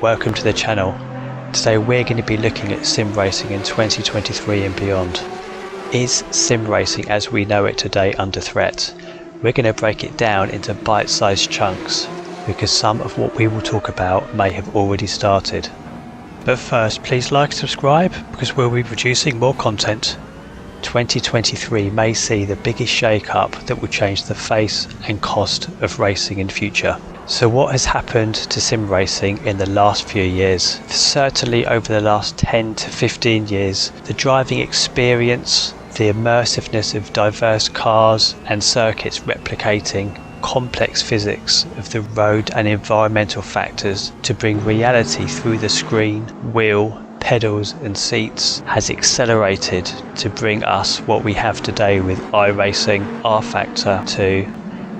welcome to the channel. Today we're going to be looking at sim racing in 2023 and beyond. Is sim racing as we know it today under threat? We're going to break it down into bite-sized chunks because some of what we will talk about may have already started. But first, please like and subscribe because we'll be producing more content. 2023 may see the biggest shake-up that will change the face and cost of racing in future. So what has happened to sim racing in the last few years? Certainly over the last 10 to 15 years, the driving experience, the immersiveness of diverse cars and circuits replicating complex physics of the road and environmental factors to bring reality through the screen, wheel, pedals and seats has accelerated to bring us what we have today with iRacing, R-Factor 2,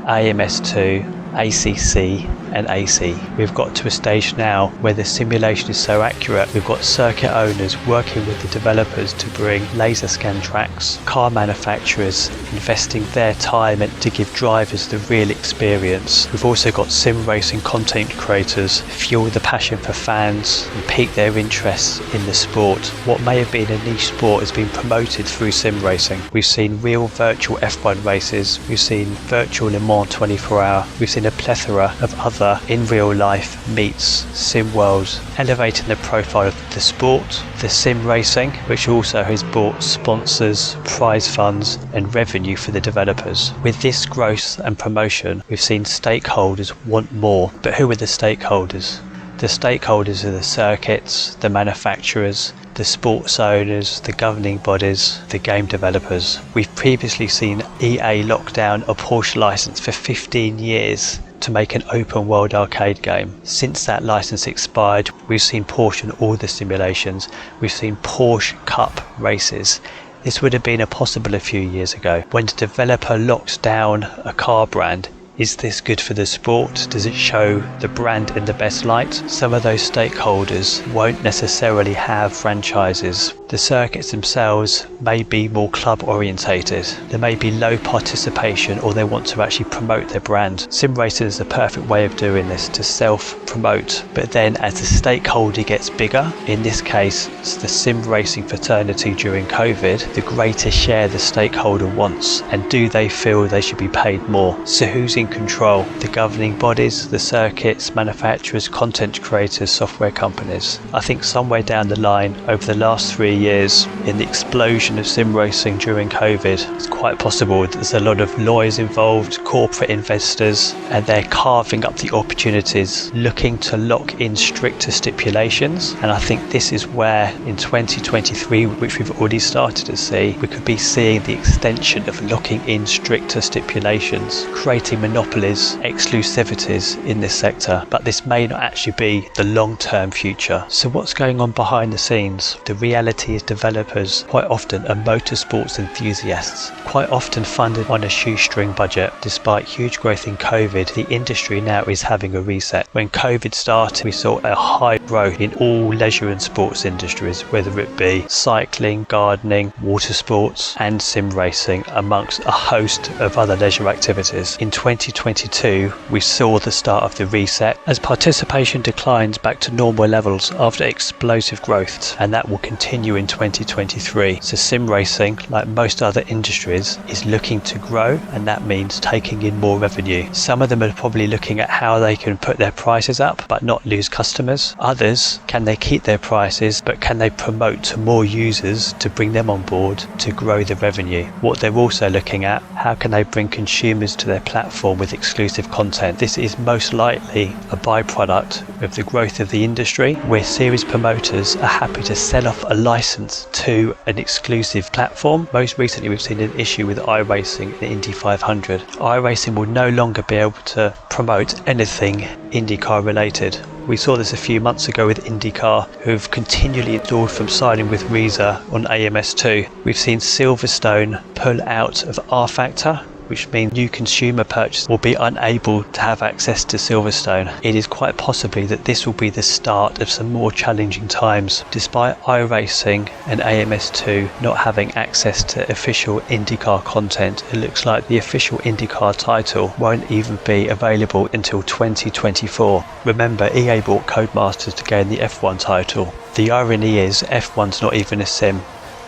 AMS2, ACC and AC. We've got to a stage now where the simulation is so accurate. We've got circuit owners working with the developers to bring laser scan tracks, car manufacturers investing their time to give drivers the real experience. We've also got sim racing content creators fuel the passion for fans and pique their interests in the sport. What may have been a niche sport has been promoted through sim racing. We've seen real virtual F1 races, we've seen virtual Le Mans 24-hour, we've seen a plethora of other in real life meets sim worlds, elevating the profile of the sport, the sim racing, which also has brought sponsors, prize funds and revenue for the developers. With this growth and promotion, we've seen stakeholders want more. But who are the stakeholders? The stakeholders are the circuits, the manufacturers, the sports owners, the governing bodies, the game developers. We've previously seen EA lock down a Porsche license for 15 years to make an open world arcade game. Since that license expired, we've seen Porsche in all the simulations. We've seen Porsche Cup races. This would have been impossible a few years ago. When the developer locks down a car brand, is this good for the sport? Does it show the brand in the best light? Some of those stakeholders won't necessarily have franchises. The circuits themselves may be more club orientated. There may be low participation or they want to actually promote their brand. Sim racing is the perfect way of doing this, to self-promote. But then as the stakeholder gets bigger, in this case it's the sim racing fraternity during COVID, the greater share the stakeholder wants. And do they feel they should be paid more? So who's in control? The governing bodies, the circuits, manufacturers, content creators, software companies. I think somewhere down the line over the last 3 years, in the explosion of sim racing during COVID, it's quite possible that there's a lot of lawyers involved, corporate investors, and they're carving up the opportunities, looking to lock in stricter stipulations. And I think this is where in 2023, which we've already started to see, we could be seeing the extension of locking in stricter stipulations, creating monopolies, exclusivities in this sector. But this may not actually be the long-term future. So what's going on behind the scenes? The reality is developers quite often are motorsports enthusiasts, quite often funded on a shoestring budget. Despite huge growth in COVID, the industry now is having a reset. When COVID started, we saw a high growth in all leisure and sports industries, whether it be cycling, gardening, water sports and sim racing, amongst a host of other leisure activities. In 2022, we saw the start of the reset as participation declines back to normal levels after explosive growth, and that will continue in 2023. So sim racing, like most other industries, is looking to grow, and that means taking in more revenue. Some of them are probably looking at how they can put their prices up but not lose customers. Others, can they keep their prices but can they promote to more users to bring them on board to grow the revenue? What they're also looking at, how can they bring consumers to their platform with exclusive content? This is most likely a byproduct of the growth of the industry, where series promoters are happy to sell off a license to an exclusive platform. Most recently we've seen an issue with iRacing in Indy 500. iRacing will no longer be able to promote anything IndyCar related. We saw this a few months ago with IndyCar, who've continually installed from signing with Reza on AMS2. We've seen Silverstone pull out of R-Factor which means new consumer purchasers will be unable to have access to Silverstone. It is quite possibly that this will be the start of some more challenging times. Despite iRacing and AMS2 not having access to official IndyCar content, it looks like the official IndyCar title won't even be available until 2024. Remember, EA bought Codemasters to gain the F1 title. The irony is F1's not even a sim,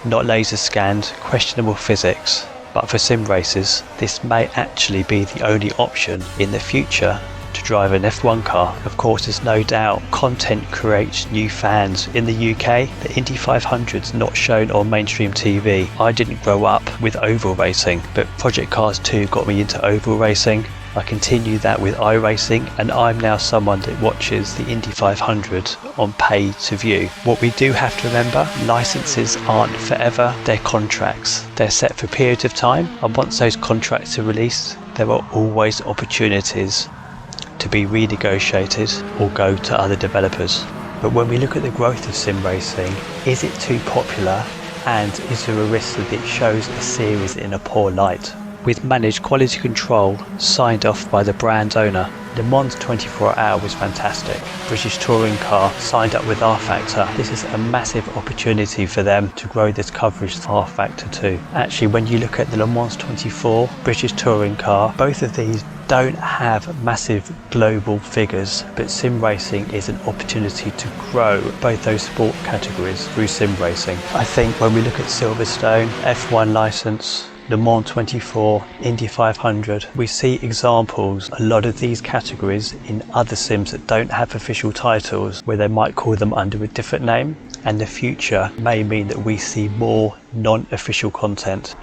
not laser scanned, questionable physics. But for sim racers, this may actually be the only option in the future to drive an F1 car. Of course, there's no doubt content creates new fans. In the UK, the Indy 500's not shown on mainstream TV. I didn't grow up with oval racing, but Project Cars 2 got me into oval racing. I continued that with iRacing, and I'm now someone that watches the Indy 500 on pay to view. What we do have to remember, licenses aren't forever, they're contracts. They're set for periods of time, and once those contracts are released, there are always opportunities to be renegotiated or go to other developers. But when we look at the growth of sim racing, is it too popular, and is there a risk that it shows a series in a poor light? With managed quality control signed off by the brand owner, Le Mans 24 Hour was fantastic. British Touring Car signed up with R Factor. This is a massive opportunity for them to grow this coverage to R Factor 2. Actually, when you look at the Le Mans 24, British Touring Car, both of these don't have massive global figures, but sim racing is an opportunity to grow both those sport categories through sim racing. I think when we look at Silverstone, F1 license, Le Mans 24, Indy 500, we see examples, a lot of these categories in other sims that don't have official titles, where they might call them under a different name, and the future may mean that we see more non-official content.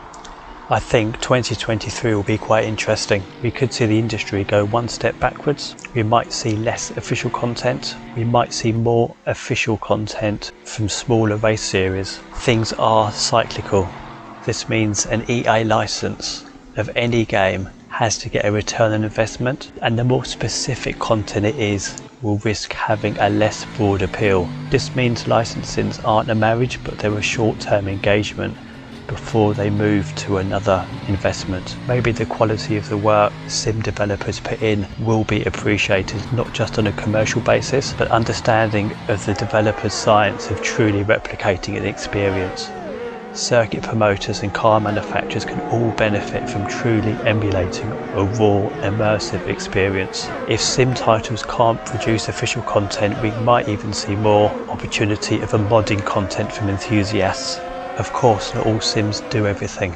I think 2023 will be quite interesting. We could see the industry go one step backwards. We might see less official content. We might see more official content from smaller race series. Things are cyclical. This means an EA license of any game has to get a return on investment, and the more specific content it is will risk having a less broad appeal. This means licensings aren't a marriage, but they're a short-term engagement before they move to another investment. Maybe the quality of the work sim developers put in will be appreciated, not just on a commercial basis, but understanding of the developer's science of truly replicating an experience. Circuit promoters and car manufacturers can all benefit from truly emulating a raw, immersive experience. If sim titles can't produce official content, we might even see more opportunity of a modding content from enthusiasts. Of course, not all sims do everything,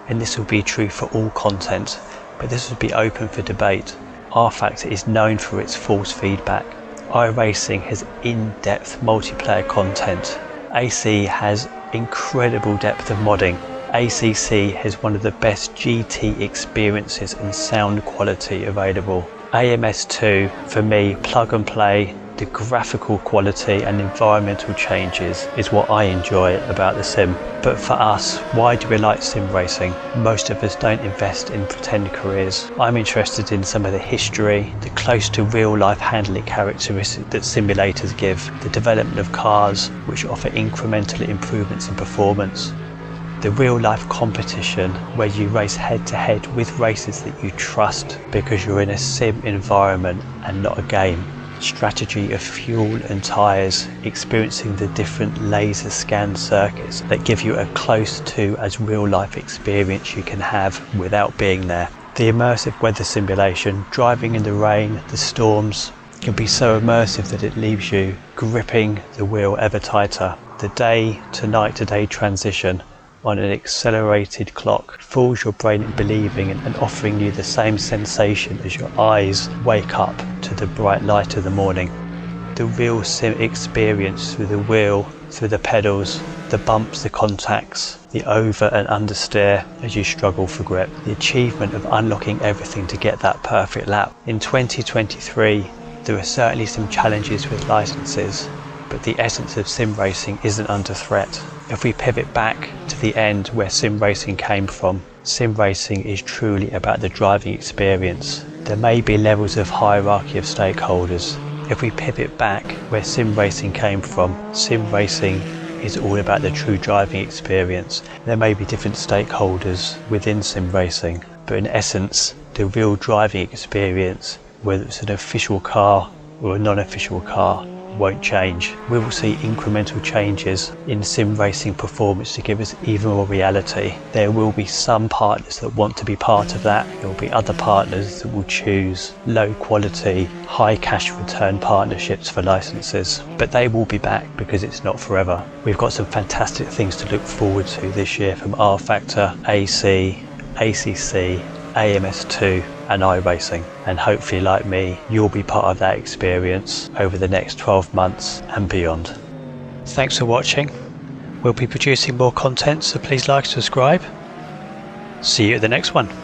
and this will be true for all content, but this will be open for debate. R Factor is known for its force feedback. iRacing has in-depth multiplayer content. AC has incredible depth of modding. ACC has one of the best GT experiences and sound quality available. AMS2, for me, plug and play, the graphical quality and environmental changes is what I enjoy about the sim. But for us, why do we like sim racing? Most of us don't invest in pretend careers. I'm interested in some of the history, the close to real life handling characteristics that simulators give, the development of cars which offer incremental improvements in performance, the real life competition where you race head to head with racers that you trust because you're in a sim environment and not a game. Strategy of fuel and tyres, experiencing the different laser scan circuits that give you a close to as real life experience you can have without being there. The immersive weather simulation, driving in the rain, the storms, can be so immersive that it leaves you gripping the wheel ever tighter. The day to night to day transition on an accelerated clock fools your brain in believing and offering you the same sensation as your eyes wake up to the bright light of the morning. The real sim experience through the wheel, through the pedals, the bumps, the contacts, the over and understeer as you struggle for grip. The achievement of unlocking everything to get that perfect lap. In 2023, there are certainly some challenges with licenses, but the essence of sim racing isn't under threat. If we pivot back to the end where sim racing came from, sim racing is truly about the driving experience. There may be levels of hierarchy of stakeholders. If we pivot back where sim racing came from, sim racing is all about the true driving experience. There may be different stakeholders within sim racing, but in essence the real driving experience, whether it's an official car or a non-official car, won't change. We will see incremental changes in sim racing performance to give us even more reality. There will be some partners that want to be part of that. There will be other partners that will choose low quality, high cash return partnerships for licenses, but they will be back because it's not forever. We've got some fantastic things to look forward to this year from R Factor, AC, ACC, AMS2 and iRacing, and hopefully, like me, you'll be part of that experience over the next 12 months and beyond. Thanks for watching. We'll be producing more content, so please like and subscribe. See you at the next one.